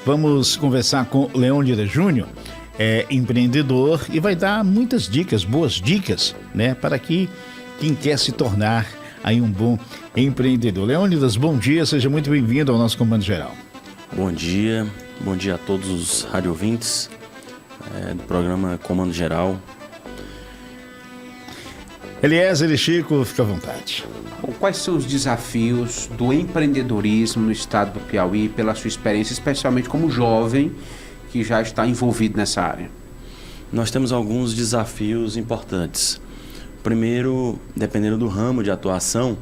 Vamos conversar com Leônidas Júnior, empreendedor, e vai dar muitas dicas, boas dicas, né, para que quem quer se tornar aí um bom empreendedor. Leônidas, bom dia, seja muito bem-vindo ao nosso Comando Geral. Bom dia a todos os radiovintes do programa Comando Geral. Eliezer e Chico, fica à vontade. Bom, quais são os desafios do empreendedorismo no estado do Piauí, pela sua experiência, especialmente como jovem que já está envolvido nessa área? Nós temos alguns desafios importantes. Primeiro, dependendo do ramo de atuação,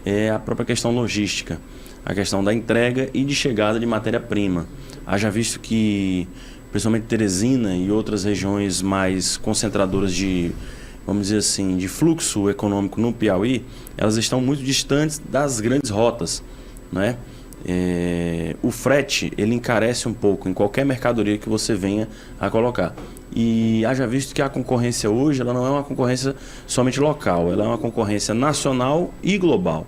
é a própria questão logística, a questão da entrega e de chegada de matéria-prima. Haja visto que, principalmente Teresina e outras regiões mais concentradoras de, vamos dizer assim, de fluxo econômico no Piauí, elas estão muito distantes das grandes rotas, né? O frete, ele encarece um pouco em qualquer mercadoria que você venha a colocar. E haja visto que a concorrência hoje, ela não é uma concorrência somente local, ela é uma concorrência nacional e global.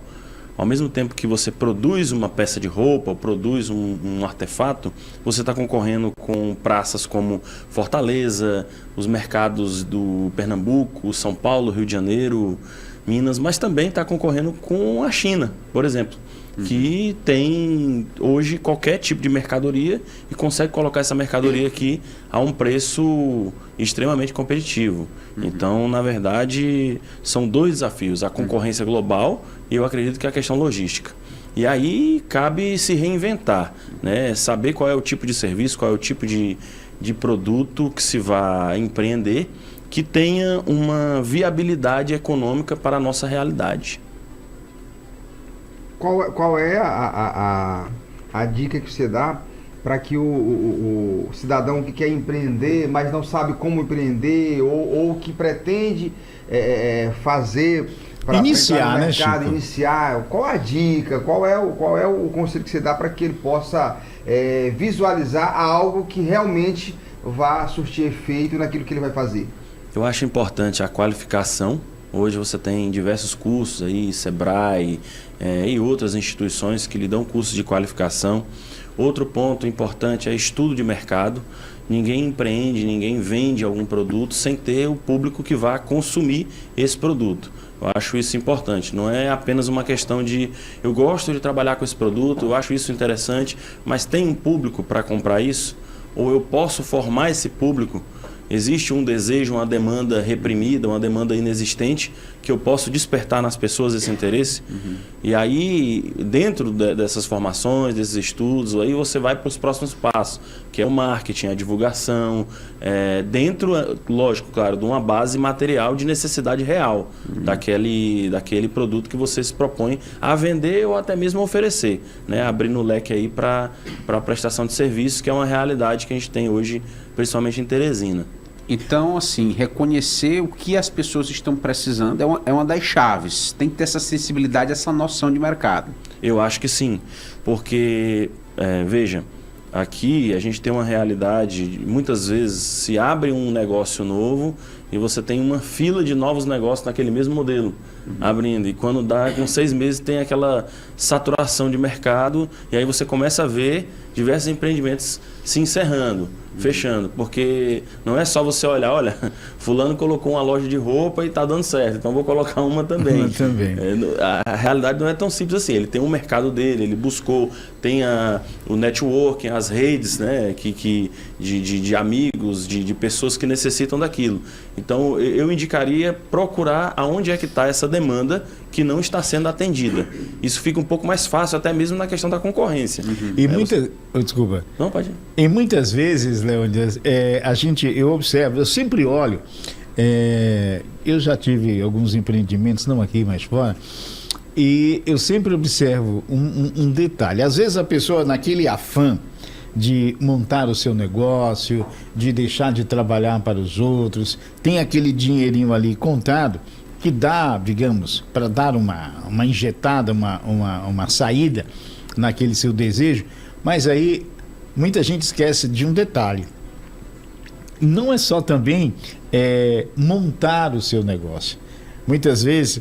Ao mesmo tempo que você produz uma peça de roupa, ou produz um artefato, você está concorrendo com praças como Fortaleza, os mercados do Pernambuco, São Paulo, Rio de Janeiro, Minas, mas também está concorrendo com a China, por exemplo, que tem hoje qualquer tipo de mercadoria e consegue colocar essa mercadoria aqui a um preço extremamente competitivo. Então, na verdade, são dois desafios, a concorrência global e eu acredito que a questão logística. E aí cabe se reinventar, né? Saber qual é o tipo de serviço, qual é o tipo de produto que se vai empreender, que tenha uma viabilidade econômica para a nossa realidade. Qual é a dica que você dá para que o cidadão que quer empreender, mas não sabe como empreender, ou que pretende fazer para iniciar, no mercado, né, Chico? iniciar? Qual a dica? Qual é o conselho que você dá para que ele possa visualizar algo que realmente vá surtir efeito naquilo que ele vai fazer? Eu acho importante a qualificação. Hoje você tem diversos cursos aí, Sebrae e outras instituições que lhe dão cursos de qualificação. Outro ponto importante é estudo de mercado. Ninguém empreende, ninguém vende algum produto sem ter o público que vá consumir esse produto. Eu acho isso importante. Não é apenas uma questão de eu gosto de trabalhar com esse produto, eu acho isso interessante, mas tem um público para comprar isso? Ou eu posso formar esse público? Existe um desejo, uma demanda reprimida, uma demanda inexistente, que eu posso despertar nas pessoas esse interesse. E aí, dentro dessas formações, desses estudos, aí você vai para os próximos passos, que é o marketing, a divulgação, dentro, lógico, claro, de uma base material de necessidade real daquele produto que você se propõe a vender ou até mesmo a oferecer, né? Abrindo o leque aí para a prestação de serviços, que é uma realidade que a gente tem hoje, principalmente em Teresina. Então, assim, reconhecer o que as pessoas estão precisando é uma das chaves. Tem que ter essa sensibilidade, essa noção de mercado. Eu acho que sim, porque, veja, aqui a gente tem uma realidade, muitas vezes se abre um negócio novo e você tem uma fila de novos negócios naquele mesmo modelo abrindo. E quando dá com 6 meses tem aquela saturação de mercado e aí você começa a ver diversos empreendimentos se encerrando, fechando. Porque não é só você olhar, olha, fulano colocou uma loja de roupa e está dando certo, então vou colocar uma também. A realidade não é tão simples assim. Ele tem um mercado dele, ele buscou, tem o networking, as redes, né, de amigos, de pessoas que necessitam daquilo. Então eu indicaria procurar aonde é que está essa demanda que não está sendo atendida. Isso fica um pouco mais fácil até mesmo na questão da concorrência. E desculpa. Não, pode ir. E muitas vezes, Leônidas, eu observo, eu sempre olho, eu já tive alguns empreendimentos, não aqui, mas fora, e eu sempre observo um detalhe. Às vezes a pessoa, naquele afã de montar o seu negócio, de deixar de trabalhar para os outros, tem aquele dinheirinho ali contado, que dá, digamos, para dar uma injetada, uma saída naquele seu desejo, mas aí muita gente esquece de um detalhe. Não é só também montar o seu negócio. Muitas vezes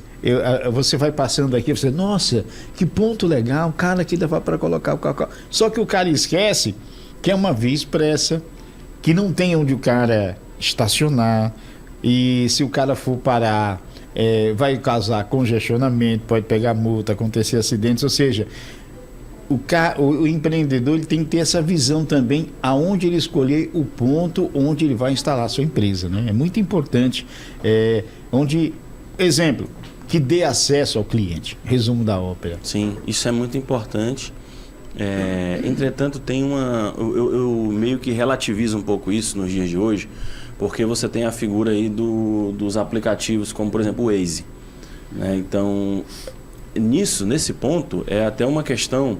você vai passando aqui e você, nossa, que ponto legal, cara, aqui dá para colocar o cacau. Só que o cara esquece que é uma via expressa, que não tem onde o cara estacionar, e se o cara for parar, vai causar congestionamento, pode pegar multa, acontecer acidentes, ou seja, o empreendedor ele tem que ter essa visão também aonde ele escolher o ponto onde ele vai instalar a sua empresa, né? É muito importante, exemplo, que dê acesso ao cliente, resumo da ópera. Sim, isso é muito importante. Entretanto, tem eu meio que relativizo um pouco isso nos dias de hoje, porque você tem a figura aí dos aplicativos, como por exemplo o Waze, né? Então, nesse ponto, é até uma questão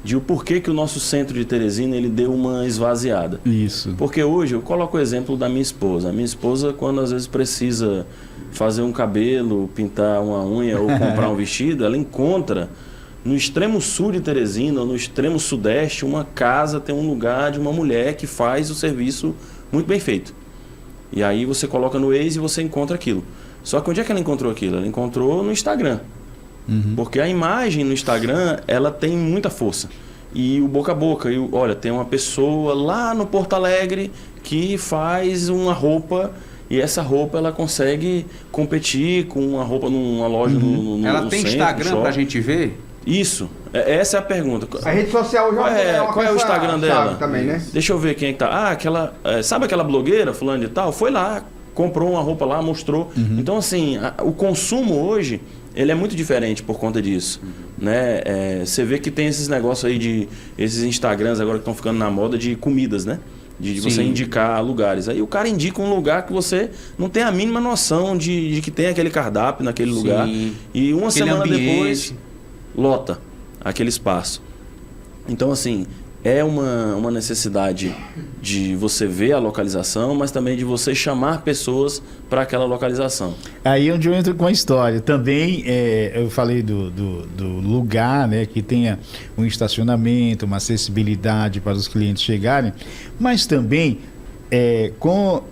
de o porquê que o nosso centro de Teresina ele deu uma esvaziada. Isso. Porque hoje, eu coloco o exemplo da minha esposa. A minha esposa, quando às vezes precisa fazer um cabelo, pintar uma unha ou comprar um vestido, ela encontra no extremo sul de Teresina, ou no extremo sudeste, uma casa, tem um lugar de uma mulher que faz o serviço muito bem feito. E aí você coloca no Waze e você encontra aquilo. Só que onde é que ela encontrou aquilo? Ela encontrou no Instagram. Porque a imagem no Instagram, ela tem muita força. E o boca a boca, olha, tem uma pessoa lá no Porto Alegre que faz uma roupa, e essa roupa ela consegue competir com uma roupa numa loja no Ela tem centro, Instagram pra gente ver? Isso, essa é a pergunta. A rede social já Qual é o Instagram dela? Também, né? Deixa eu ver quem é que tá. Sabe aquela blogueira, fulano de tal? Foi lá, comprou uma roupa lá, mostrou. Então, assim, o consumo hoje, ele é muito diferente por conta disso. Né? Você vê que tem esses negócios aí esses Instagrams agora que estão ficando na moda de comidas, né? De você indicar lugares. Aí o cara indica um lugar que você não tem a mínima noção de que tem aquele cardápio naquele lugar. E uma semana depois lota aquele espaço. Então, assim, é uma necessidade de você ver a localização, mas também de você chamar pessoas para aquela localização. Aí onde eu entro com a história. Também eu falei do lugar, né, que tenha um estacionamento, uma acessibilidade para os clientes chegarem, mas também com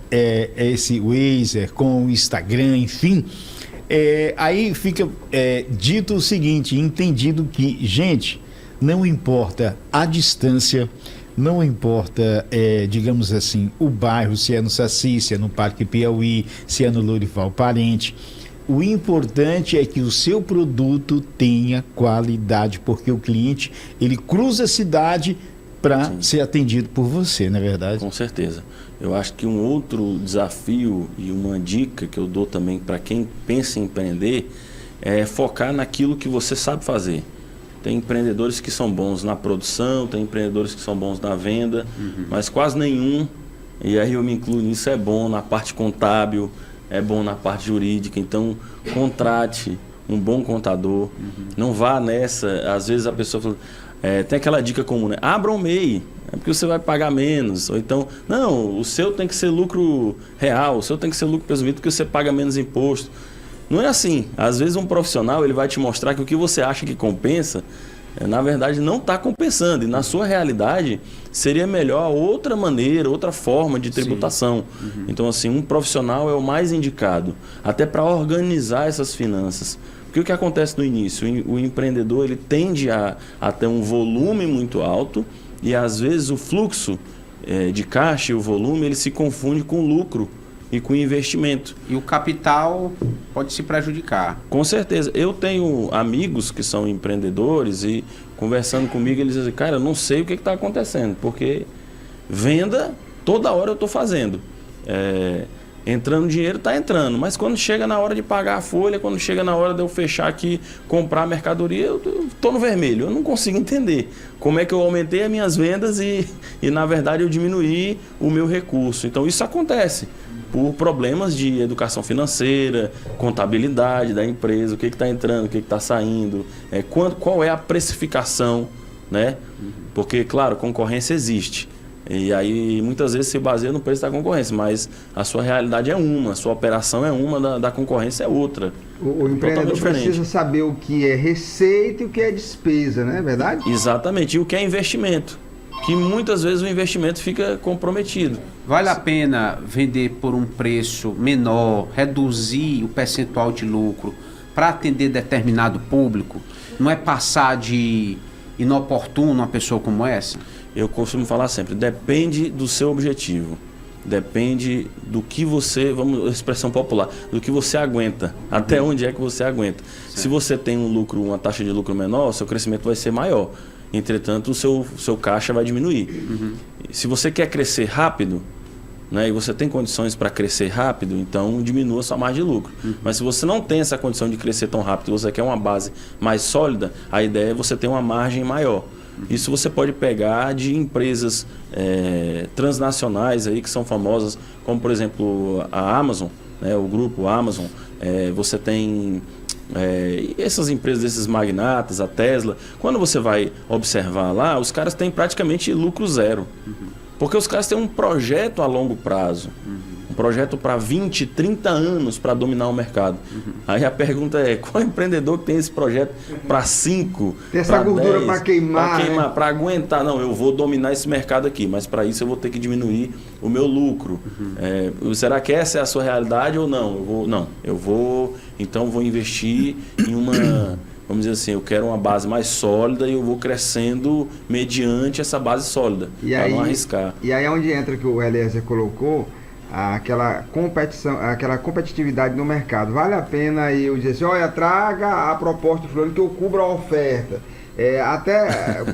esse Waze, com o Instagram, enfim, aí fica dito o seguinte, entendido que, gente, não importa a distância, não importa, digamos assim, o bairro, se é no Saci, se é no Parque Piauí, se é no Lourival Parente. O importante é que o seu produto tenha qualidade, porque o cliente, ele cruza a cidade para ser atendido por você, não é verdade? Com certeza. Eu acho que um outro desafio e uma dica que eu dou também para quem pensa em empreender é focar naquilo que você sabe fazer. Tem empreendedores que são bons na produção, tem empreendedores que são bons na venda, mas quase nenhum, e aí eu me incluo nisso, é bom na parte contábil, é bom na parte jurídica. Então, contrate um bom contador, não vá nessa. Às vezes a pessoa fala, tem aquela dica comum, né? Abra um MEI, porque você vai pagar menos. Ou então, não, o seu tem que ser lucro real, o seu tem que ser lucro presumido porque você paga menos imposto. Não é assim. Às vezes um profissional ele vai te mostrar que o que você acha que compensa, na verdade não está compensando. E na sua realidade seria melhor outra maneira, outra forma de tributação. Então, assim, um profissional é o mais indicado, até para organizar essas finanças. Porque o que acontece no início? O empreendedor ele tende a ter um volume muito alto e às vezes o fluxo de caixa e o volume ele se confunde com o lucro e com investimento. E o capital pode se prejudicar. Com certeza. Eu tenho amigos que são empreendedores e conversando comigo, eles dizem, cara, eu não sei o que está acontecendo, porque venda, toda hora eu estou fazendo. Entrando dinheiro, está entrando, mas quando chega na hora de pagar a folha, quando chega na hora de eu fechar aqui, comprar a mercadoria, eu estou no vermelho. Eu não consigo entender como é que eu aumentei as minhas vendas e na verdade, eu diminuí o meu recurso. Então, isso acontece por problemas de educação financeira, contabilidade da empresa, o que está entrando, o que está saindo, qual é a precificação, né? Porque, claro, concorrência existe. E aí, muitas vezes, se baseia no preço da concorrência, mas a sua realidade é uma, a sua operação é uma, da concorrência é outra. O empreendedor precisa saber o que é receita e o que é despesa, não é verdade? Exatamente, e o que é investimento, que muitas vezes o investimento fica comprometido. Vale a pena vender por um preço menor, reduzir o percentual de lucro para atender determinado público? Não é passar de inoportuno uma pessoa como essa? eu costumo falar sempre, depende do seu objetivo. Depende do que você, vamos, expressão popular, do que você aguenta, até onde é que você aguenta. Certo. Se você tem um lucro, uma taxa de lucro menor, seu crescimento vai ser maior. Entretanto, o seu caixa vai diminuir. Se você quer crescer rápido, né, e você tem condições para crescer rápido, então diminua a sua margem de lucro. Mas se você não tem essa condição de crescer tão rápido, você quer uma base mais sólida, a ideia é você ter uma margem maior. Isso você pode pegar de empresas transnacionais aí que são famosas, como por exemplo a Amazon, né, o grupo Amazon. Você tem essas empresas desses magnatas, a Tesla. Quando você vai observar lá, os caras têm praticamente lucro zero. Porque os caras têm um projeto a longo prazo. Um projeto para 20, 30 anos para dominar o mercado. Aí a pergunta é, qual empreendedor que tem esse projeto para 5, tem essa gordura para queimar, para aguentar? Não, eu vou dominar esse mercado aqui, mas para isso eu vou ter que diminuir o meu lucro. Será que essa é a sua realidade ou não? Então vou investir em uma... Vamos dizer assim, eu quero uma base mais sólida e eu vou crescendo mediante essa base sólida, para não arriscar. E aí é onde entra que o Eliezer colocou, aquela competitividade no mercado. Vale a pena eu dizer assim, olha, traga a proposta de fulano que eu cubra a oferta.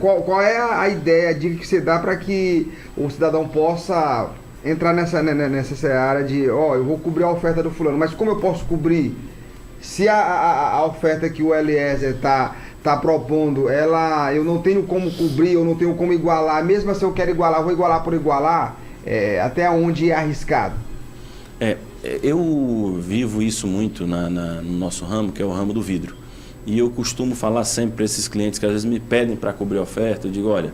Qual é a ideia de que você dá para que o cidadão possa entrar nessa seara de, eu vou cobrir a oferta do fulano, mas como eu posso cobrir? Se a oferta que o Eliezer tá propondo, eu não tenho como cobrir, eu não tenho como igualar, mesmo se eu quero igualar, vou igualar por igualar, até onde é arriscado? Eu vivo isso muito no nosso ramo, que é o ramo do vidro. E eu costumo falar sempre para esses clientes que às vezes me pedem para cobrir a oferta, eu digo, olha,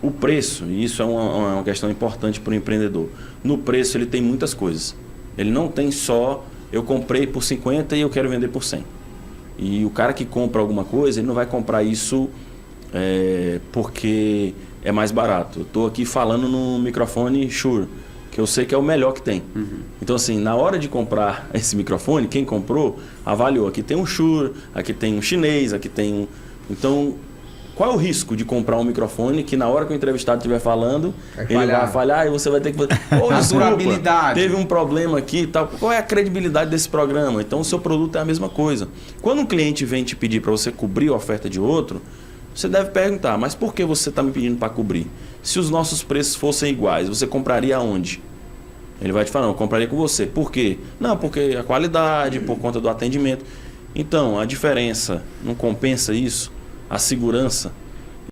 o preço, e isso é uma questão importante para o empreendedor, no preço ele tem muitas coisas. Ele não tem só... Eu comprei por 50 e eu quero vender por 100. E o cara que compra alguma coisa, ele não vai comprar isso porque é mais barato. Eu estou aqui falando no microfone Shure, que eu sei que é o melhor que tem. Então, assim, na hora de comprar esse microfone, quem comprou, avaliou. Aqui tem um Shure, aqui tem um chinês, aqui tem um... Então, qual é o risco de comprar um microfone que na hora que o entrevistado estiver falando, ele vai falhar e você vai ter que fazer... A durabilidade. Teve um problema aqui e tal. Qual é a credibilidade desse programa? Então, o seu produto é a mesma coisa. Quando um cliente vem te pedir para você cobrir a oferta de outro, você deve perguntar, mas por que você está me pedindo para cobrir? Se os nossos preços fossem iguais, você compraria aonde? Ele vai te falar, não, eu compraria com você. Por quê? Não, porque a qualidade, por conta do atendimento. Então, a diferença não compensa isso? A segurança.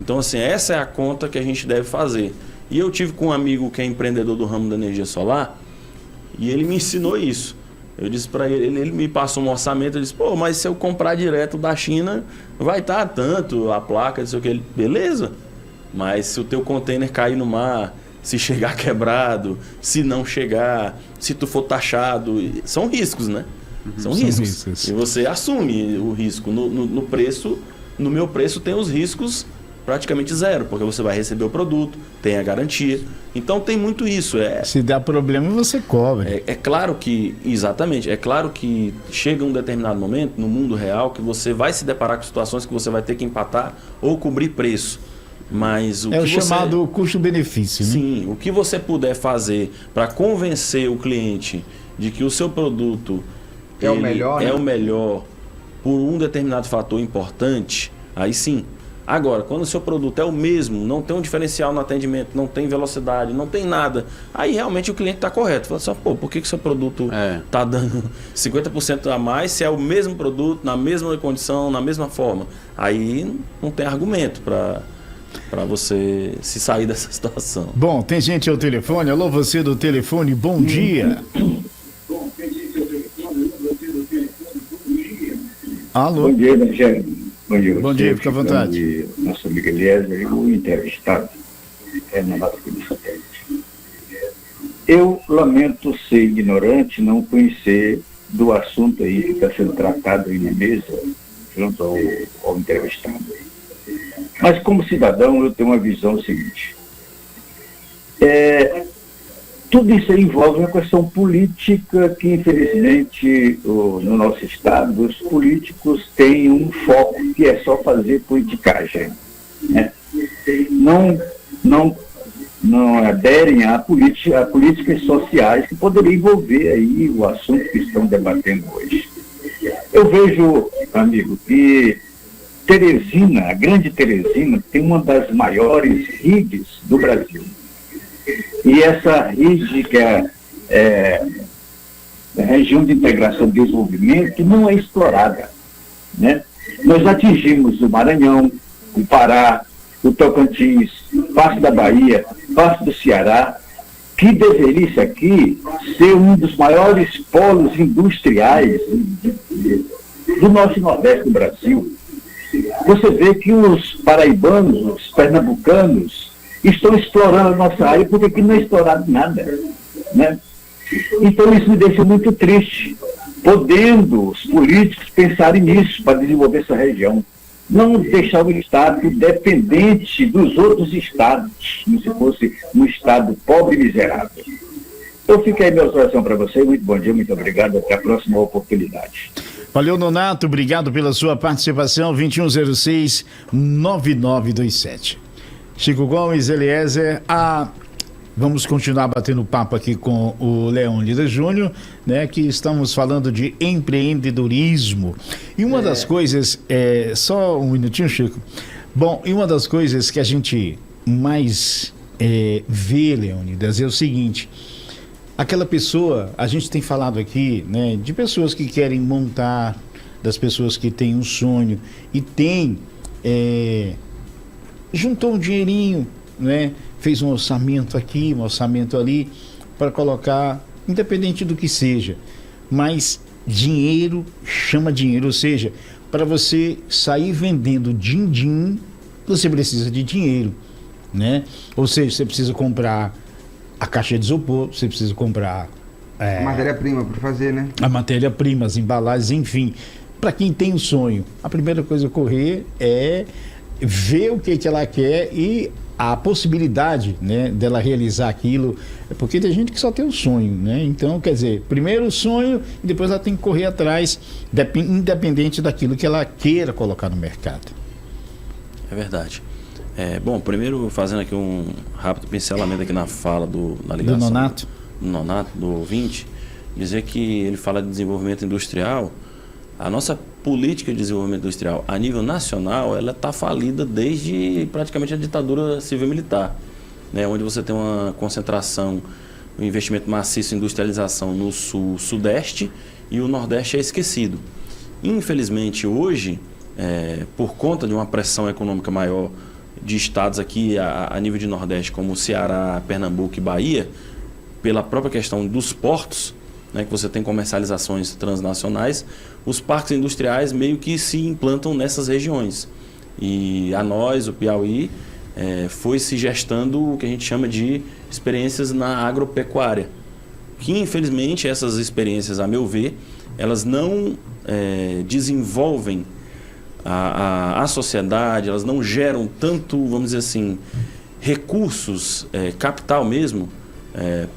Então, assim, essa é a conta que a gente deve fazer. E eu tive com um amigo que é empreendedor do ramo da energia solar e ele me ensinou isso. Eu disse para ele me passou um orçamento, eu disse, mas se eu comprar direto da China, vai estar tanto a placa, não sei o que. Ele, beleza, mas se o teu container cair no mar, se chegar quebrado, se não chegar, se tu for taxado, são riscos, né? São riscos. E você assume o risco. No preço... No meu preço tem os riscos praticamente zero, porque você vai receber o produto, tem a garantia. Então tem muito isso. Se der problema, você cobre. É claro que, exatamente, é claro que chega um determinado momento no mundo real que você vai se deparar com situações que você vai ter que empatar ou cobrir preço. Mas o chamado custo-benefício. Né? Sim, o que você puder fazer para convencer o cliente de que o seu produto é o melhor, é o melhor por um determinado fator importante, aí sim. Agora, quando o seu produto é o mesmo, não tem um diferencial no atendimento, não tem velocidade, não tem nada, aí realmente o cliente está correto. Fala assim, por que o seu produto está dando 50% a mais se é o mesmo produto, na mesma condição, na mesma forma? Aí não tem argumento para você se sair dessa situação. Bom, tem gente ao telefone. Alô, você do telefone, bom dia. Alô. Bom dia, Evangelho. Bom dia, fica à vontade. Nosso amigo Eliezer e o entrevistado na nossa satélite. Eu lamento ser ignorante, não conhecer do assunto aí que está sendo tratado aí na mesa, junto ao entrevistado. Mas como cidadão, eu tenho uma visão seguinte. Tudo isso envolve uma questão política que, infelizmente, no nosso estado, os políticos têm um foco que é só fazer politicagem, né? Não não aderem a políticas sociais que poderiam envolver aí o assunto que estão debatendo hoje. Eu vejo, amigo, que Teresina, a grande Teresina, tem uma das maiores redes do Brasil. E essa rede, que é a região de integração e desenvolvimento, não é explorada, né? Nós atingimos o Maranhão, o Pará, o Tocantins, parte da Bahia, parte do Ceará, que deveria isso aqui ser um dos maiores polos industriais do Norte e Nordeste do Brasil. Você vê que os paraibanos, os pernambucanos, estão explorando a nossa área, porque aqui não é explorado nada, né? Então isso me deixa muito triste, podendo os políticos pensarem nisso para desenvolver essa região. Não deixar o Estado dependente dos outros estados, como se fosse um Estado pobre e miserável. Eu fico aí, minha oração para você. Muito bom dia, muito obrigado. Até a próxima oportunidade. Valeu, Nonato. Obrigado pela sua participação. 2106-9927. Chico Gomes, Eliezer, vamos continuar batendo papo aqui com o Leônidas Júnior, né, que estamos falando de empreendedorismo. E uma das coisas, só um minutinho, Chico. Bom, e uma das coisas que a gente mais vê, Leônidas, é o seguinte: aquela pessoa, a gente tem falado aqui, né, de pessoas que querem montar, das pessoas que têm um sonho e juntou um dinheirinho, né? Fez um orçamento aqui, um orçamento ali, para colocar, independente do que seja. Mas dinheiro chama dinheiro, ou seja, para você sair vendendo din-din, você precisa de dinheiro, né? Ou seja, você precisa comprar a caixa de isopor, você precisa comprar matéria-prima para fazer, né? A matéria-prima, as embalagens, enfim. Para quem tem um sonho, a primeira coisa a correr é ver o que ela quer e a possibilidade, né, dela realizar aquilo, porque tem gente que só tem um sonho, né? Então, quer dizer, primeiro o sonho e depois ela tem que correr atrás, independente daquilo que ela queira colocar no mercado. É verdade. Bom, primeiro fazendo aqui um rápido pincelamento aqui na fala na ligação do Nonato, do ouvinte, dizer que ele fala de desenvolvimento industrial. A nossa política de desenvolvimento industrial a nível nacional, ela está falida desde praticamente a ditadura civil-militar, né? Onde você tem uma concentração, um investimento maciço em industrialização no sul-sudeste e o nordeste é esquecido. Infelizmente hoje, por conta de uma pressão econômica maior de estados aqui a nível de nordeste, como Ceará, Pernambuco e Bahia, pela própria questão dos portos, né, que você tem comercializações transnacionais, os parques industriais meio que se implantam nessas regiões. E a nós, o Piauí, foi se gestando o que a gente chama de experiências na agropecuária, que infelizmente essas experiências, a meu ver, elas não desenvolvem a sociedade, elas não geram tanto, vamos dizer assim, recursos, capital mesmo,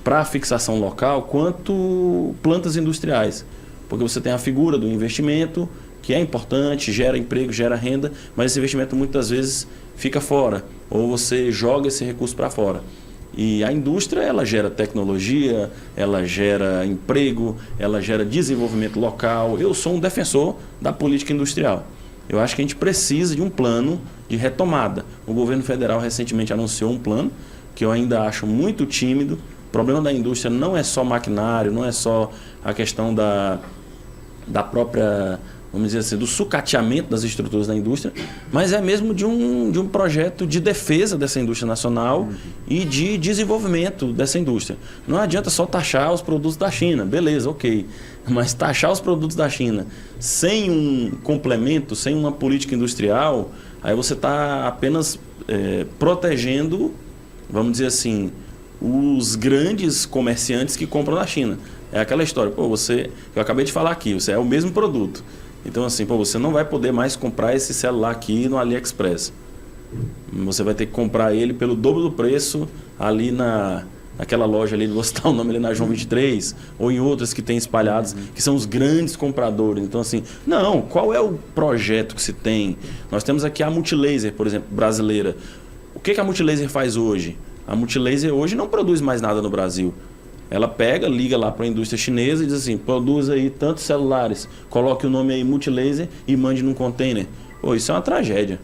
para a fixação local, quanto plantas industriais. Porque você tem a figura do investimento, que é importante, gera emprego, gera renda, mas esse investimento muitas vezes fica fora, ou você joga esse recurso para fora. E a indústria, ela gera tecnologia, ela gera emprego, ela gera desenvolvimento local. Eu sou um defensor da política industrial. Eu acho que a gente precisa de um plano de retomada. O governo federal recentemente anunciou um plano, que eu ainda acho muito tímido. O problema da indústria não é só maquinário, não é só a questão da própria, vamos dizer assim, do sucateamento das estruturas da indústria, mas é mesmo de um projeto de defesa dessa indústria nacional e de desenvolvimento dessa indústria. Não adianta só taxar os produtos da China, beleza, ok, mas taxar os produtos da China sem um complemento, sem uma política industrial, aí você está apenas protegendo, vamos dizer assim, os grandes comerciantes que compram da China. É aquela história, eu acabei de falar aqui, você é o mesmo produto. Então assim, você não vai poder mais comprar esse celular aqui no AliExpress. Você vai ter que comprar ele pelo dobro do preço ali naquela loja ali, vou citar o nome ali na João 23, ou em outras que tem espalhadas, que são os grandes compradores. Então assim, não, qual é o projeto que se tem? Nós temos aqui a Multilaser, por exemplo, brasileira. que a Multilaser faz hoje? A Multilaser hoje não produz mais nada no Brasil. Ela pega, liga lá para a indústria chinesa e diz assim, produz aí tantos celulares, coloque o nome aí Multilaser e mande num container. Pô, isso é uma tragédia.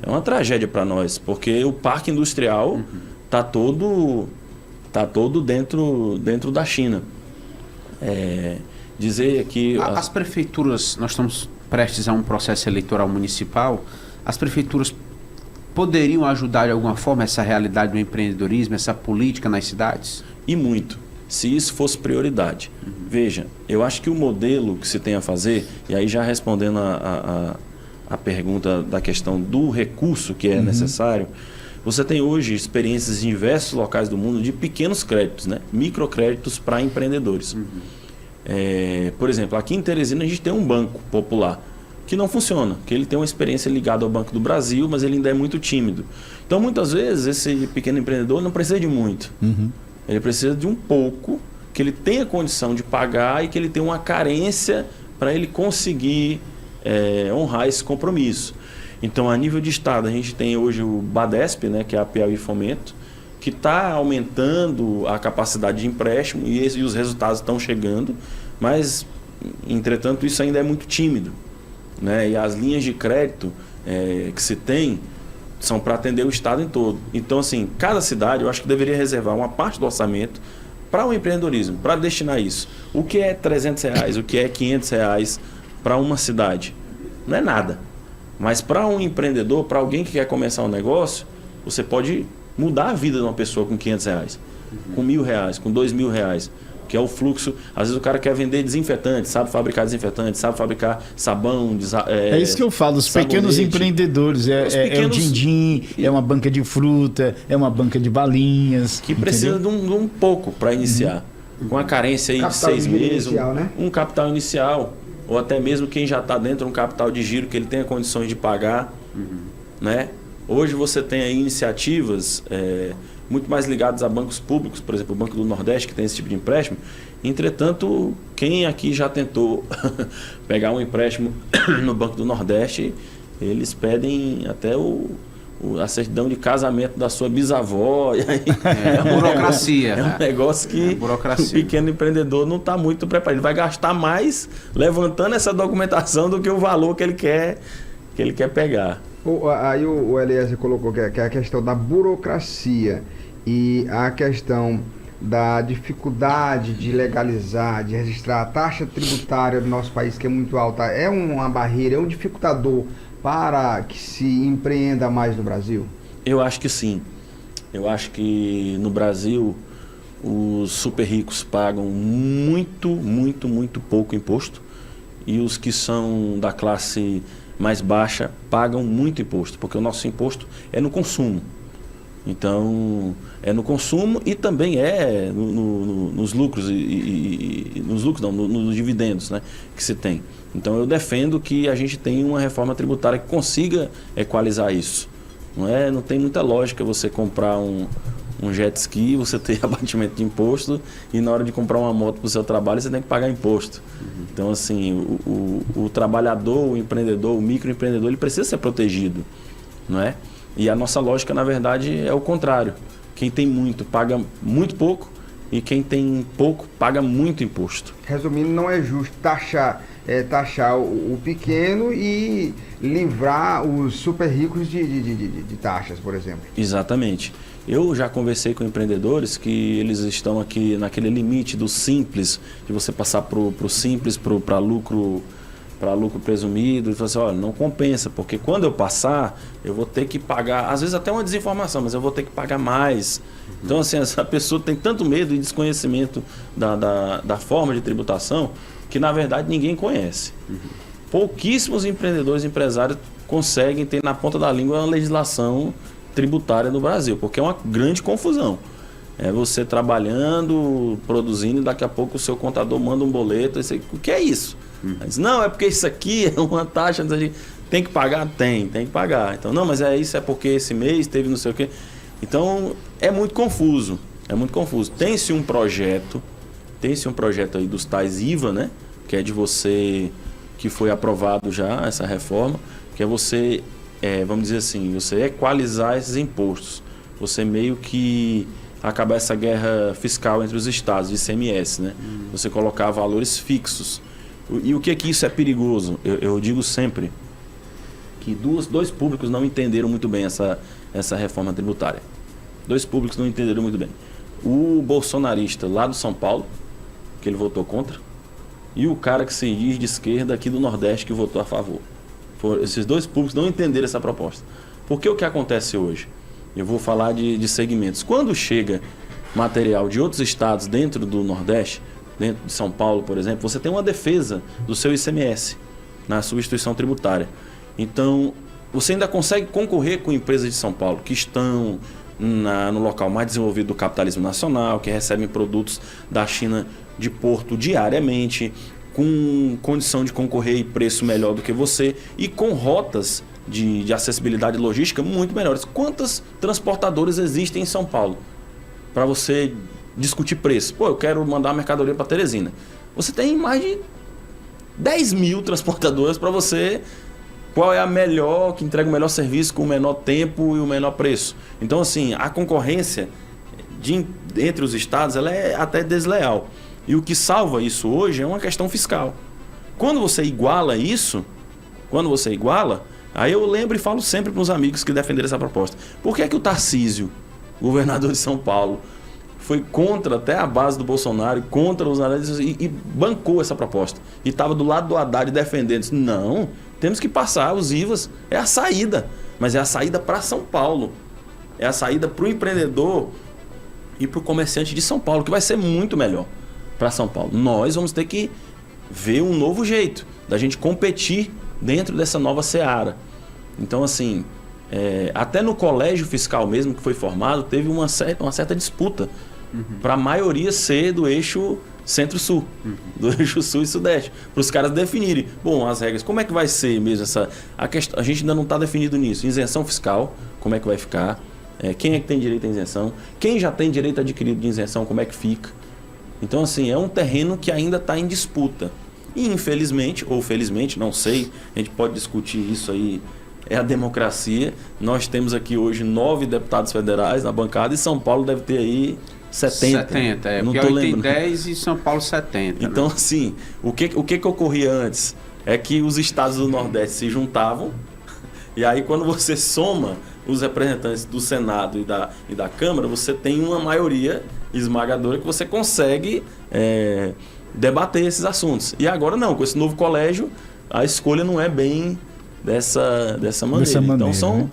É uma tragédia para nós, porque o parque industrial tá todo dentro da China. Dizer que... As prefeituras, nós estamos prestes a um processo eleitoral municipal, as prefeituras poderiam ajudar de alguma forma essa realidade do empreendedorismo, essa política nas cidades? E muito, se isso fosse prioridade. Veja, eu acho que o modelo que se tem a fazer, e aí já respondendo a pergunta da questão do recurso que é necessário, você tem hoje experiências em diversos locais do mundo de pequenos créditos, né? Microcréditos para empreendedores. Por exemplo, aqui em Teresina a gente tem um banco popular que não funciona, que ele tem uma experiência ligada ao Banco do Brasil, mas ele ainda é muito tímido. Então, muitas vezes, esse pequeno empreendedor não precisa de muito. Ele precisa de um pouco, que ele tenha condição de pagar e que ele tenha uma carência para ele conseguir honrar esse compromisso. Então, a nível de Estado, a gente tem hoje o BADESP, né, que é a Piauí Fomento, que está aumentando a capacidade de empréstimo e os resultados estão chegando, mas, entretanto, isso ainda é muito tímido, né? E as linhas de crédito que se tem são para atender o Estado em todo. Então, assim, cada cidade, eu acho que deveria reservar uma parte do orçamento para o empreendedorismo, para destinar isso. O que é R$300, o que é R$500 para uma cidade? Não é nada. Mas para um empreendedor, para alguém que quer começar um negócio, você pode mudar a vida de uma pessoa com R$500, com R$1.000, com R$2.000, que é o fluxo. Às vezes o cara quer vender desinfetante, sabe fabricar desinfetante, sabe fabricar sabão. É isso que eu falo, os pequenos empreendedores. É o din-din, é uma banca de fruta, é uma banca de balinhas. Que precisa de um pouco para iniciar. Com a carência aí de 6 meses, inicial, né? Um capital inicial. Ou até mesmo quem já está dentro de um capital de giro que ele tenha condições de pagar. Né? Hoje você tem aí iniciativas muito mais ligadas a bancos públicos, por exemplo, o Banco do Nordeste, que tem esse tipo de empréstimo. Entretanto, quem aqui já tentou pegar um empréstimo no Banco do Nordeste, eles pedem até a certidão de casamento da sua bisavó. E aí burocracia. É um negócio que o pequeno empreendedor não está muito preparado. Ele vai gastar mais levantando essa documentação do que o valor que ele quer pegar. Aí o Eliezer colocou que é a questão da burocracia e a questão da dificuldade de legalizar, de registrar a taxa tributária do nosso país, que é muito alta, é uma barreira, é um dificultador para que se empreenda mais no Brasil? Eu acho que sim. Eu acho que no Brasil os super ricos pagam muito, muito, muito pouco imposto e os que são da classe mais baixa pagam muito imposto, porque o nosso imposto é no consumo. Então, é no consumo e também nos lucros, nos dividendos, né, que se tem. Então, eu defendo que a gente tenha uma reforma tributária que consiga equalizar isso. Não tem muita lógica você comprar um jet ski, você ter abatimento de imposto e na hora de comprar uma moto para o seu trabalho você tem que pagar imposto. Então, assim, o trabalhador, o empreendedor, o microempreendedor, ele precisa ser protegido, não é? E a nossa lógica, na verdade, é o contrário. Quem tem muito paga muito pouco e quem tem pouco paga muito imposto. Resumindo, não é justo taxar o pequeno e livrar os super ricos de taxas, por exemplo. Exatamente. Eu já conversei com empreendedores que eles estão aqui naquele limite do simples, de você passar para o simples, para lucro presumido, e falar assim, olha, não compensa, porque quando eu passar, eu vou ter que pagar, às vezes até uma desinformação, mas eu vou ter que pagar mais. Então, assim, essa pessoa tem tanto medo e desconhecimento da forma de tributação, que na verdade ninguém conhece. Pouquíssimos empreendedores e empresários conseguem ter na ponta da língua uma legislação tributária no Brasil, porque é uma grande confusão. É você trabalhando, produzindo, e daqui a pouco o seu contador manda um boleto. O que é isso? Diz, não, é porque isso aqui é uma taxa, tem que pagar? Tem que pagar. Então, não, mas isso é porque esse mês teve não sei o quê. Então, é muito confuso. Tem-se um projeto aí dos tais IVA, né? Que é de você, que foi aprovado já, essa reforma, que é você vamos dizer assim, você equalizar esses impostos. Você meio que acabar essa guerra fiscal entre os estados, de ICMS, né? Você colocar valores fixos. E o que isso é perigoso? Eu digo sempre que dois públicos não entenderam muito bem essa reforma tributária. Dois públicos não entenderam muito bem. O bolsonarista lá do São Paulo, que ele votou contra, e o cara que se diz de esquerda aqui do Nordeste, que votou a favor. Esses dois públicos não entenderam essa proposta. Porque o que acontece hoje? Eu vou falar de segmentos. Quando chega material de outros estados dentro do Nordeste, dentro de São Paulo, por exemplo, você tem uma defesa do seu ICMS na substituição tributária. Então, você ainda consegue concorrer com empresas de São Paulo que estão no local mais desenvolvido do capitalismo nacional, que recebem produtos da China de porto diariamente, com condição de concorrer e preço melhor do que você e com rotas de acessibilidade logística muito melhores. Quantas transportadoras existem em São Paulo para você discutir preço? Pô, eu quero mandar uma mercadoria para Teresina. Você tem mais de 10 mil transportadoras para você. Qual é a melhor, que entrega o melhor serviço com o menor tempo e o menor preço? Então, assim, a concorrência entre os estados ela é até desleal. E o que salva isso hoje é uma questão fiscal. Quando você iguala isso, aí eu lembro e falo sempre para os amigos que defenderam essa proposta. Por que é que o Tarcísio, governador de São Paulo, foi contra até a base do Bolsonaro, contra os analistas e bancou essa proposta? E estava do lado do Haddad defendendo. Disse, não, temos que passar os IVAs. É a saída, mas é a saída para São Paulo. É a saída para o empreendedor e para o comerciante de São Paulo, que vai ser muito melhor para São Paulo. Nós vamos ter que ver um novo jeito da gente competir dentro dessa nova seara. Então, assim, até no colégio fiscal mesmo que foi formado, teve uma certa disputa para a maioria ser do eixo Centro-Sul, do eixo Sul e Sudeste, para os caras definirem, bom, as regras, como é que vai ser mesmo a gente ainda não está definido nisso, isenção fiscal, como é que vai ficar, quem é que tem direito à isenção, quem já tem direito adquirido de isenção, como é que fica. Então, assim, é um terreno que ainda está em disputa. E, infelizmente, ou felizmente, não sei, a gente pode discutir isso aí, é a democracia. Nós temos aqui hoje 9 deputados federais na bancada e São Paulo deve ter aí 70. 70, não Piauí tô tem lembrando. 10 e São Paulo 70. Então, né? assim, o que ocorria antes? É que os estados do Nordeste se juntavam e aí quando você soma os representantes do Senado e da Câmara, você tem uma maioria esmagadora que você consegue debater esses assuntos. E agora não, com esse novo colégio, a escolha não é bem dessa maneira. Então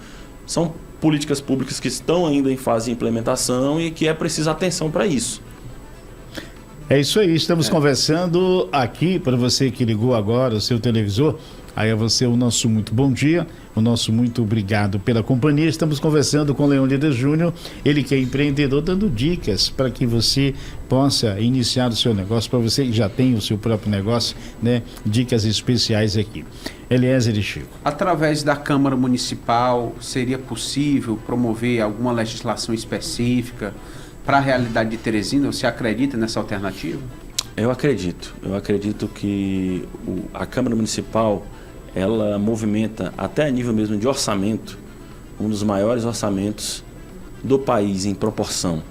são políticas públicas que estão ainda em fase de implementação e que é preciso atenção para isso. É isso aí, estamos conversando aqui, para você que ligou agora o seu televisor, aí a você o nosso muito bom dia, o nosso muito obrigado pela companhia. Estamos conversando com Leônidas Júnior, ele que é empreendedor, dando dicas para que você possa iniciar o seu negócio, para você que já tem o seu próprio negócio, né? Dicas especiais aqui. Eliezer e Chico. Através da Câmara Municipal, seria possível promover alguma legislação específica para a realidade de Teresina? Você acredita nessa alternativa? Eu acredito que a Câmara Municipal ela movimenta, até a nível mesmo de orçamento, um dos maiores orçamentos do país em proporção.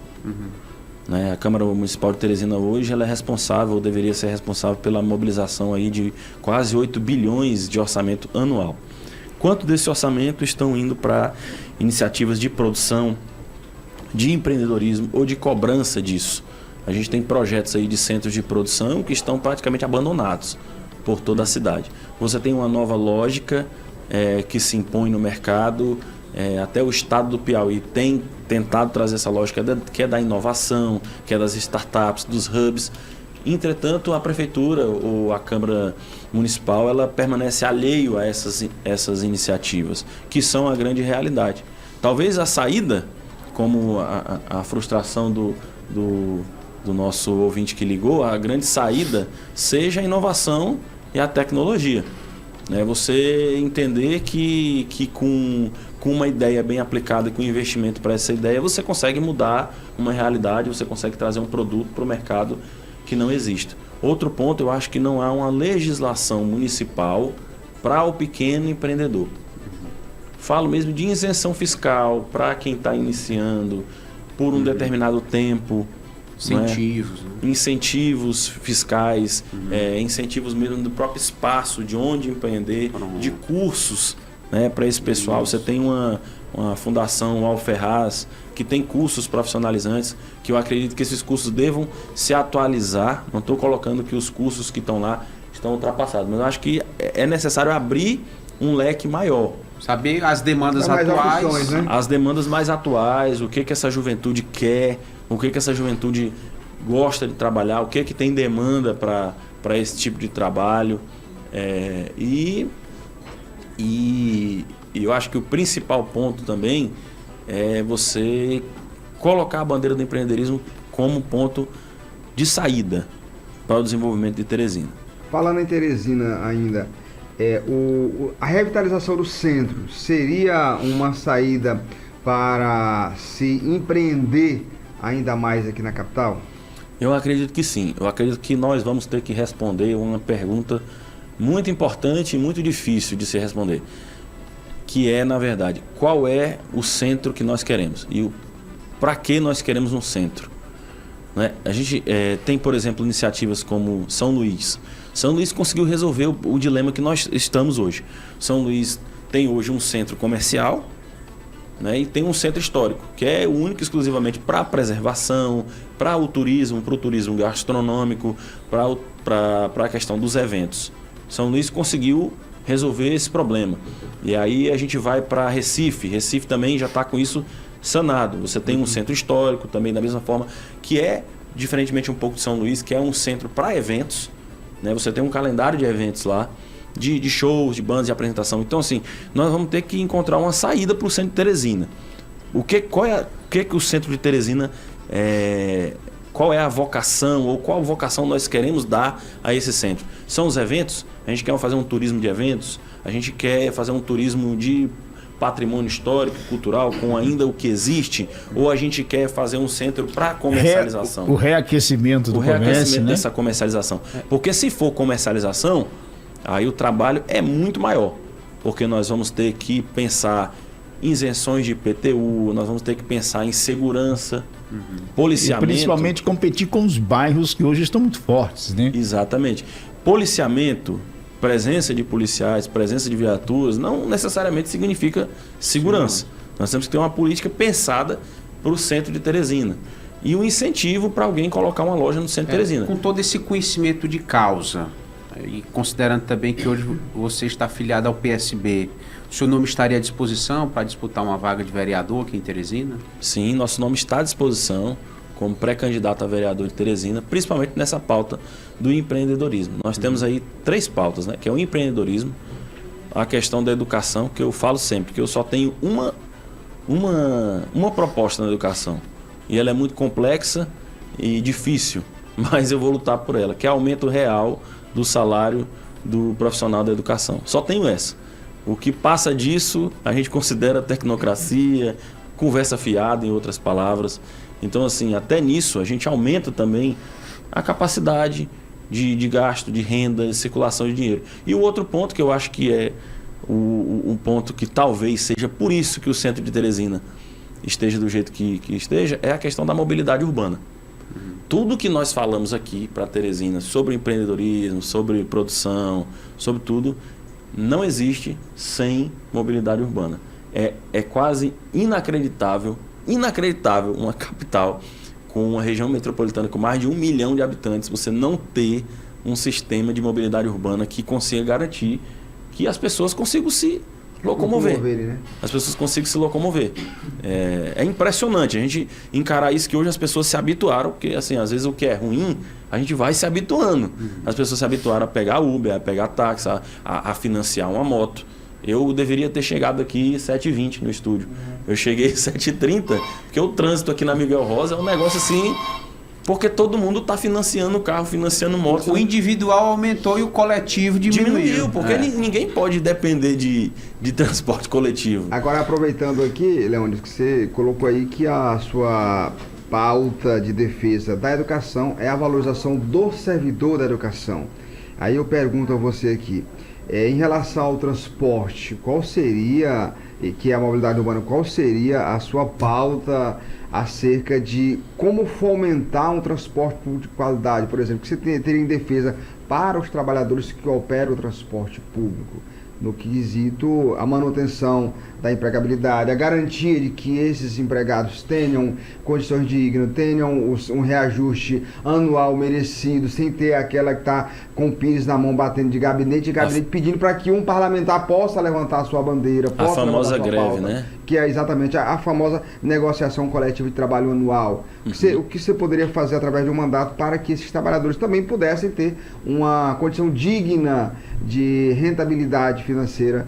Né? A Câmara Municipal de Teresina hoje ela é responsável, ou deveria ser responsável pela mobilização aí de quase 8 bilhões de orçamento anual. Quanto desse orçamento estão indo para iniciativas de produção, de empreendedorismo ou de cobrança disso? A gente tem projetos aí de centros de produção que estão praticamente abandonados por toda a cidade. Você tem uma nova lógica que se impõe no mercado, até o estado do Piauí tem tentado trazer essa lógica que é da inovação, que é das startups, dos hubs. Entretanto, a prefeitura ou a Câmara Municipal ela permanece alheio a essas iniciativas, que são a grande realidade. Talvez a saída, como a frustração do nosso ouvinte que ligou, a grande saída seja a inovação e a tecnologia. Você entender que com uma ideia bem aplicada e com investimento para essa ideia, você consegue mudar uma realidade, você consegue trazer um produto para o mercado que não existe. Outro ponto, eu acho que não há uma legislação municipal para o pequeno empreendedor. falo mesmo de isenção fiscal para quem está iniciando por um determinado tempo. Incentivos. Né? Incentivos fiscais, incentivos mesmo do próprio espaço, de onde empreender, de cursos, né, para esse pessoal. Você tem uma fundação Alferraz que tem cursos profissionalizantes, que eu acredito que esses cursos devam se atualizar. Não estou colocando que os cursos que estão lá estão ultrapassados, mas eu acho que é necessário abrir um leque maior. Saber as demandas atuais. Opções, né? As demandas mais atuais, o que essa juventude quer, o que essa juventude gosta de trabalhar, o que tem demanda para esse tipo de trabalho. E eu acho que o principal ponto também é você colocar a bandeira do empreendedorismo como ponto de saída para o desenvolvimento de Teresina. Falando em Teresina ainda, a revitalização do centro seria uma saída para se empreender ainda mais aqui na capital? Eu acredito que sim. Eu acredito que nós vamos ter que responder uma pergunta muito importante e muito difícil de se responder, que é, na verdade, qual é o centro que nós queremos e para que nós queremos um centro, né? A gente tem, por exemplo, iniciativas como São Luís. São Luís conseguiu resolver o dilema que nós estamos hoje. São Luís tem hoje um centro comercial, né, e tem um centro histórico, que é único exclusivamente para a preservação, para o turismo gastronômico, para a questão dos eventos. São Luís conseguiu resolver esse problema. E aí a gente vai para Recife. Recife também já está com isso sanado. Você tem um centro histórico também da mesma forma, que é, diferentemente um pouco de São Luís, que é um centro para eventos, né? Você tem um calendário de eventos lá, de shows, de bandas de apresentação. Então, assim, nós vamos ter que encontrar uma saída para o centro de Teresina. Qual é o centro de Teresina, qual é a vocação, ou qual vocação nós queremos dar a esse centro? São os eventos? A gente quer fazer um turismo de eventos? A gente quer fazer um turismo de patrimônio histórico, cultural, com ainda o que existe? Ou a gente quer fazer um centro para comercialização? O reaquecimento do comércio, né? Dessa comercialização. Porque se for comercialização, aí o trabalho é muito maior, porque nós vamos ter que pensar em isenções de IPTU, nós vamos ter que pensar em segurança, policiamento. E principalmente competir com os bairros que hoje estão muito fortes, né? Exatamente. Policiamento, presença de policiais, presença de viaturas, não necessariamente significa segurança. Nós temos que ter uma política pensada para o centro de Teresina. E um incentivo para alguém colocar uma loja no centro de Teresina. Com todo esse conhecimento de causa, e considerando também que hoje você está afiliado ao PSB, o seu nome estaria à disposição para disputar uma vaga de vereador aqui em Teresina? Sim, nosso nome está à disposição como pré-candidato a vereador de Teresina, principalmente nessa pauta do empreendedorismo. Nós temos aí 3 pautas, né? Que é o empreendedorismo, a questão da educação, que eu falo sempre, que eu só tenho uma proposta na educação, e ela é muito complexa e difícil, mas eu vou lutar por ela, que é aumento real do salário do profissional da educação. Só tenho essa. O que passa disso, a gente considera tecnocracia, conversa fiada, em outras palavras. Então, assim, até nisso, a gente aumenta também a capacidade de gasto, de renda, de circulação de dinheiro. E o outro ponto que eu acho que é um ponto que talvez seja por isso que o centro de Teresina esteja do jeito que esteja, é a questão da mobilidade urbana. Tudo que nós falamos aqui para Teresina sobre empreendedorismo, sobre produção, sobre tudo, não existe sem mobilidade urbana. É quase inacreditável uma capital com uma região metropolitana com mais de 1 milhão de habitantes, você não ter um sistema de mobilidade urbana que consiga garantir que as pessoas consigam se locomover. Né? As pessoas consigam se locomover. É impressionante a gente encarar isso, que hoje as pessoas se habituaram, porque assim, às vezes o que é ruim, a gente vai se habituando. As pessoas se habituaram a pegar Uber, a pegar táxi, a financiar uma moto. Eu deveria ter chegado aqui 7h20 no estúdio. Eu cheguei 7h30, porque o trânsito aqui na Miguel Rosa é um negócio assim... Porque todo mundo está financiando carro, financiando moto. O individual aumentou e o coletivo diminuiu. Porque ninguém pode depender de transporte coletivo. Agora, aproveitando aqui, Leônidas, que você colocou aí que a sua pauta de defesa da educação é a valorização do servidor da educação. Aí eu pergunto a você aqui, Em relação ao transporte, qual seria, que é a mobilidade urbana, qual seria a sua pauta acerca de como fomentar um transporte público de qualidade, por exemplo, que você teria em defesa para os trabalhadores que operam o transporte público, no quesito a manutenção da empregabilidade, a garantia de que esses empregados tenham condições dignas, tenham um reajuste anual merecido, sem ter aquela que está com o pires na mão batendo de gabinete em gabinete, pedindo para que um parlamentar possa levantar a sua bandeira, A possa famosa levantar a sua greve, pauta, né? que é exatamente a famosa negociação coletiva de trabalho anual. O que você poderia fazer através de um mandato para que esses trabalhadores também pudessem ter uma condição digna de rentabilidade financeira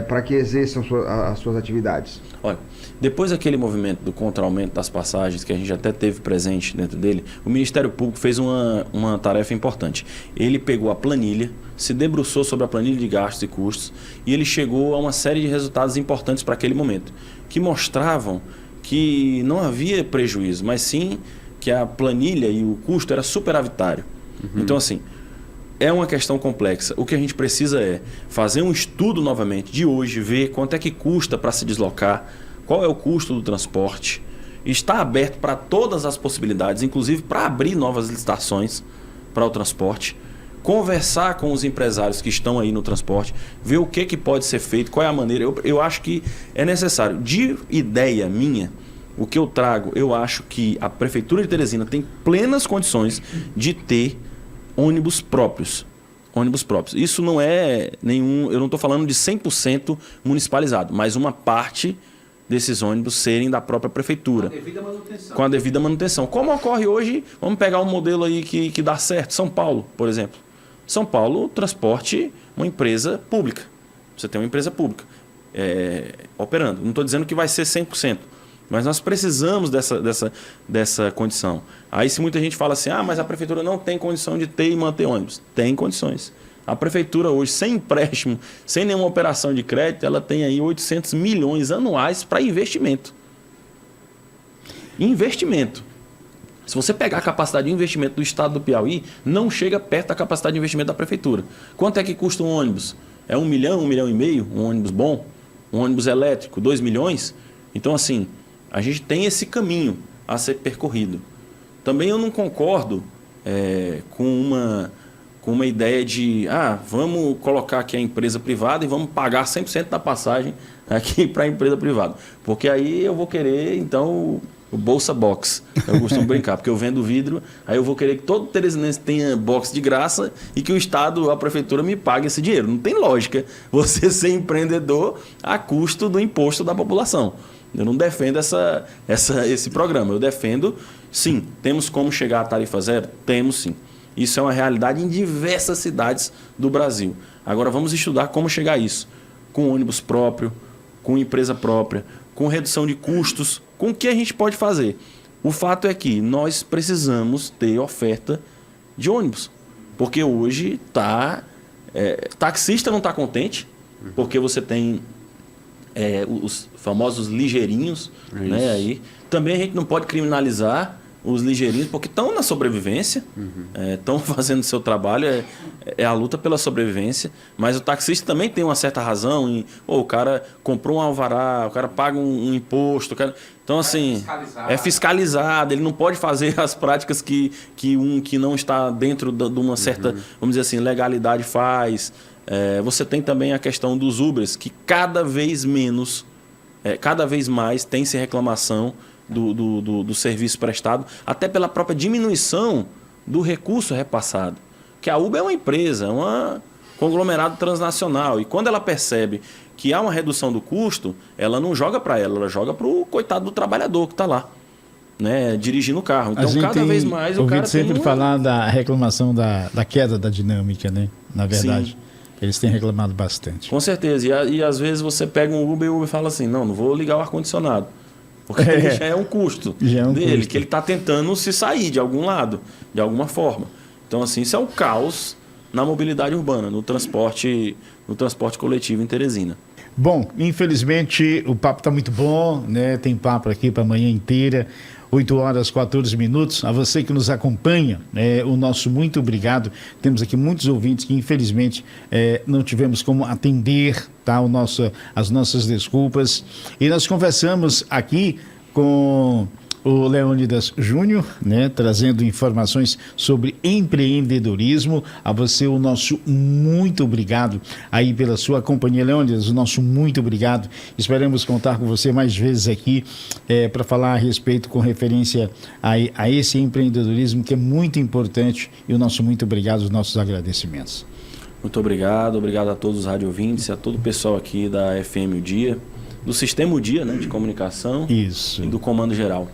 para que exerçam as suas atividades? Olha, depois daquele movimento do contra-aumento das passagens, que a gente até teve presente dentro dele, o Ministério Público fez uma tarefa importante. Ele pegou a planilha, se debruçou sobre a planilha de gastos e custos e ele chegou a uma série de resultados importantes para aquele momento, que mostravam que não havia prejuízo, mas sim que a planilha e o custo era superavitário. Então, assim, é uma questão complexa. O que a gente precisa é fazer um estudo novamente de hoje, ver quanto é que custa para se deslocar, qual é o custo do transporte, está aberto para todas as possibilidades, inclusive para abrir novas licitações para o transporte, conversar com os empresários que estão aí no transporte, ver o que pode ser feito, qual é a maneira. Eu acho que é necessário. De ideia minha, o que eu trago, eu acho que a Prefeitura de Teresina tem plenas condições de ter ônibus próprios. Ônibus próprios. Isso não é nenhum... Eu não estou falando de 100% municipalizado, mas uma parte desses ônibus serem da própria prefeitura. Com a devida manutenção. Com a devida manutenção. Como ocorre hoje, vamos pegar um modelo aí que dá certo. São Paulo, por exemplo. São Paulo, transporte, uma empresa pública. Você tem uma empresa pública operando. Não estou dizendo que vai ser 100%. Mas nós precisamos dessa condição. Aí se muita gente fala assim, mas a prefeitura não tem condição de ter e manter ônibus. Tem condições. A prefeitura hoje, sem empréstimo, sem nenhuma operação de crédito, ela tem aí 800 milhões anuais para investimento. Investimento. Se você pegar a capacidade de investimento do estado do Piauí, não chega perto da capacidade de investimento da prefeitura. Quanto é que custa um ônibus? É 1 milhão, 1,5 milhão, um ônibus bom? Um ônibus elétrico, 2 milhões? Então, assim, a gente tem esse caminho a ser percorrido. Também eu não concordo com uma ideia de vamos colocar aqui a empresa privada e vamos pagar 100% da passagem aqui para a empresa privada. Porque aí eu vou querer, então, o Bolsa Box. Eu costumo brincar, porque eu vendo vidro, aí eu vou querer que todo teresinense tenha box de graça e que o Estado, a prefeitura, me pague esse dinheiro. Não tem lógica você ser empreendedor a custo do imposto da população. Eu não defendo esse programa. Eu defendo, sim, temos como chegar à tarifa zero? Temos sim. Isso é uma realidade em diversas cidades do Brasil. Agora vamos estudar como chegar a isso. Com ônibus próprio, com empresa própria, com redução de custos, com o que a gente pode fazer. O fato é que nós precisamos ter oferta de ônibus. Porque hoje taxista não está contente, porque você tem os famosos ligeirinhos, né, aí. Também a gente não pode criminalizar os ligeirinhos, porque estão na sobrevivência, estão fazendo o seu trabalho, é a luta pela sobrevivência, mas o taxista também tem uma certa razão em, o cara comprou um alvará, o cara paga um imposto, então assim, é fiscalizado, ele não pode fazer as práticas que não está dentro de uma certa, vamos dizer assim, legalidade faz. Você tem também a questão dos Ubers, que cada vez mais tem-se reclamação do serviço prestado, até pela própria diminuição do recurso repassado. Que a Uber é uma empresa, é um conglomerado transnacional, e quando ela percebe que há uma redução do custo, ela não joga para ela joga para o coitado do trabalhador que está lá, né, dirigindo o carro. Então, cada vez mais o cara sempre tem falar da reclamação da queda da dinâmica, né? Na verdade. Sim. Eles têm reclamado bastante. Com certeza. E às vezes você pega um Uber e o Uber fala assim, não vou ligar o ar-condicionado. Porque já é um custo dele, que ele está tentando se sair de algum lado, de alguma forma. Então, assim, isso é o caos na mobilidade urbana, no transporte coletivo em Teresina. Bom, infelizmente o papo está muito bom, né? Tem papo aqui para a manhã inteira. 8 horas 14 minutos. A você que nos acompanha, o nosso muito obrigado. Temos aqui muitos ouvintes que infelizmente não tivemos como atender, tá? As nossas desculpas. E nós conversamos aqui com o Leônidas Júnior, né, trazendo informações sobre empreendedorismo. A você o nosso muito obrigado aí pela sua companhia, Leônidas, o nosso muito obrigado. Esperamos contar com você mais vezes aqui para falar a respeito com referência a esse empreendedorismo que é muito importante, e o nosso muito obrigado, os nossos agradecimentos. Muito obrigado a todos os rádio ouvintes, a todo o pessoal aqui da FM O Dia, do Sistema O Dia, né, de comunicação. Isso. E do Comando Geral.